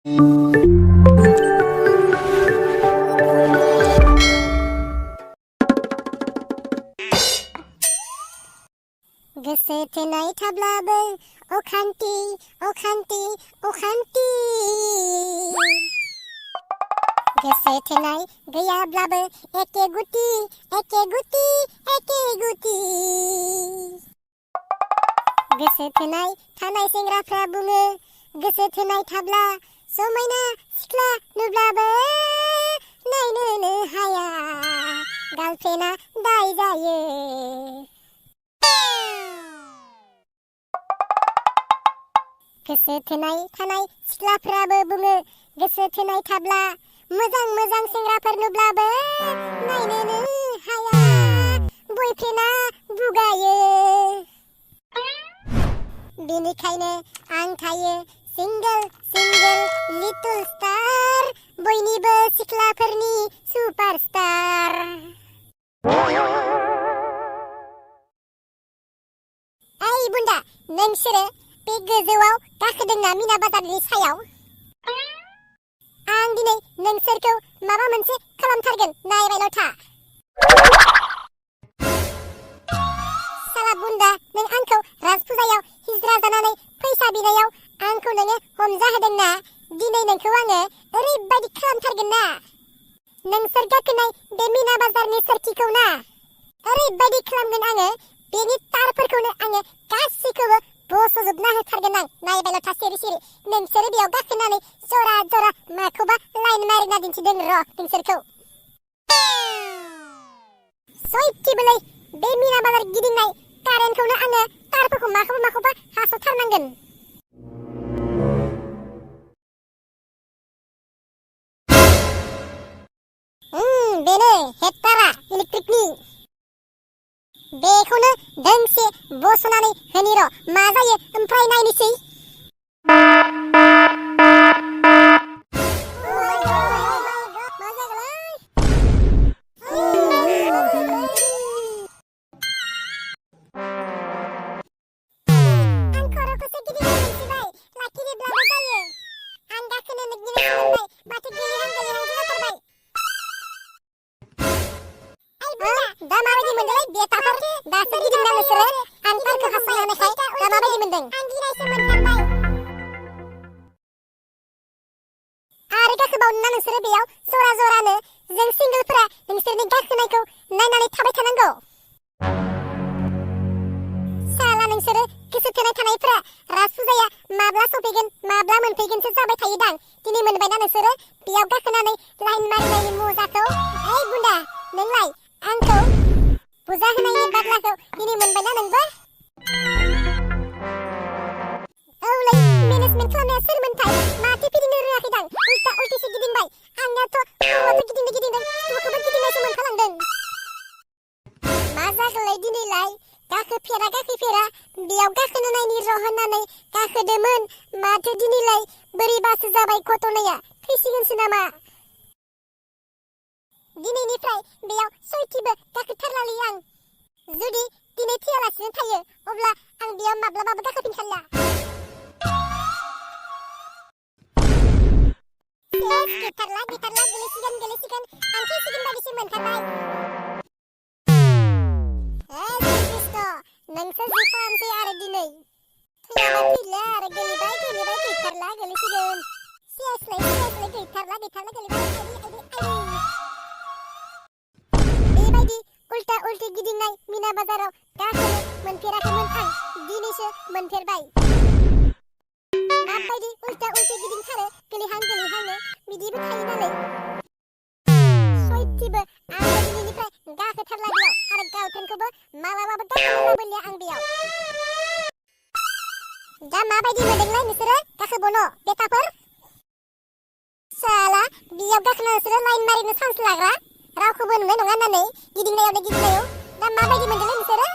गोसो थोनाय थाब्लाबो अखान्थि अखान्थि अखान्थि गोसो थोनाय गैयाब्लाबो एखे गुति एखे गुति एखे गुति गोसो थोनाय थानाय सेंग्राफ्रा बुङो गोसो थोनाय थाब्ला समायना सिख्ला नुब्लाबो नायनोनो हाया गार्लफ्रेन्डआ दाय जायो। गोसो थोनाय थानाय सिख्लाफ्राबो बुङो गोसो थोनाय थाब्ला मोजां मोजां सेंग्राफोर नुब्लाबो नायनोनो हाया बयफ्रेन्डआ बुगायो। बेनिखायनो आं थायो सिंगल सिंगल लिटल स्टार बयनिबो सिख्लाफोरनि सुपारस्टार। ओइ बुन्दा नोंसोरो बे गोजौआव गाखोदोंना मिना बाजारनि सायाव? आं दिनै नोंसोरखौ माबा मोनसे खालामथारगोन नायबायल' था। साला बुन्दा नों आंखौ राजफुजायाव हिज्रा जानानै फैसा बिनायाव आंखौ नोङो हमजाहोदोंना दिनै नोंखौ आङो ओरैबायदि खालामथारगोन ना नोंसोर गाखोनाय बे मिना बाजारनि सोरखिखौ ना ओरैबायदि खालामगोन आङो बेनि तारफोरखौनो आङो गासैखौबो बस'जोबना होथारगोन आं नायबायल' था सिरि सिरि नोंसोरो बेयाव गाखोनानै जरा जरा माखौबा लाइन मारिना दिन्थिदों र' नोंसोरखौ। सयथिबोलै बे मिना बाजार गिदिंनाय कारेन्टखौनो आङो तारफोरखौ माखौबा हास'थारनांगोन। बेनो हेडतारा इलेक्ट्रिकनि बेखौनो दोंसे बस'नानै होनि र' मा जायो ओमफ्राय नायनोसै। दा माबायदि मोनदोंलै बेटाफोर दासो गिदिंना नोंसोरो आं तारखौ हासना होनायखाय दा माबायदि मोनदों? आं गिनायसो मोनथारबाय। आरो गाखोबावनोना नोंसोरो बेयाव जरा जरानो जों सिंगोलफोरा नोंसोरनि गाखोनायखौ नायनानै थाबाय थानांगौ। साला नोंसोरो गोसो थोनाय थानायफ्रा राजफुजाया माब्ला सफैगोन माब्ला मोनफैगोनसो जाबाय थायोदां दिनै मोनबायना नोंसोरो बेयाव गाखोनानै लाइन मारिनायनि मजाखौ। ओइ बुन्दा नोंलाय आंखौ बुजा होनायनि बादलाखौ दिनै मोनबायना नोंबो? औलै मेनेजमेन्ट खालामनाया सोरमोनथाय माथो फिदिंनो रोङाखैदां उल्टा उल्टिसो गिदिंबाय आंनियाथ' खर'आथ' गिदिंदों खिथुखौबो गिदिंनायसो मोनखालांदों। मा जागोनलाय दिनैलाय गाखोफेरा बेयाव गाखोनो नायनि र' होननानै गाखोदोंमोन माथो दिनैलाय बोरैबासो जाबाय घटनाया थैसिगोनसो नामा? दिनैनिफ्राय बेयाव सयथिबो गाखोथारलालै आं। जुदि दिनै थैयालासिनो थायो अब्ला आं बेयाव माब्लाबाबो गाखोफिनखालिया। गैथारला गोलैसिगोन आं थैसिगोन बायदिसो मोनथारबाय। नोंसो जि खालामसै आरो दिनै थैयाबा थैला आरो गोलैबाय गैथारला गोलैसिगोन सियासलाय गैथारला गोलैबाय बेबायदि उल्टा उल्टि गिदिंनाय मिना बाजाराव गाखोनो मोनफेराखैमोन आं दिनैसो मोनफेरबाय। माबायदि उल्टा उल्टि गिदिंथारो गोलैहांनो बिदिबो थायो नालाय। सयथिबो आं दिनैनिफ्राय गाखोथारला बेयाव आरो गार्लफ्रेन्डखौबो मालाबाबो गाखोनो मोनलिया आं बेयाव। दा माबायदि मोनदोंलाय नोंसोरो गाखोबावनो बेटाफोर? साला बेयाव गाखोना नोंसोरो लाइन मारिनो चान्स लाग्रा रावखौबो नुनाय नङा होननानै गिदिंनायाव दा माबायदि मोनदोंलाय नोंसोरो?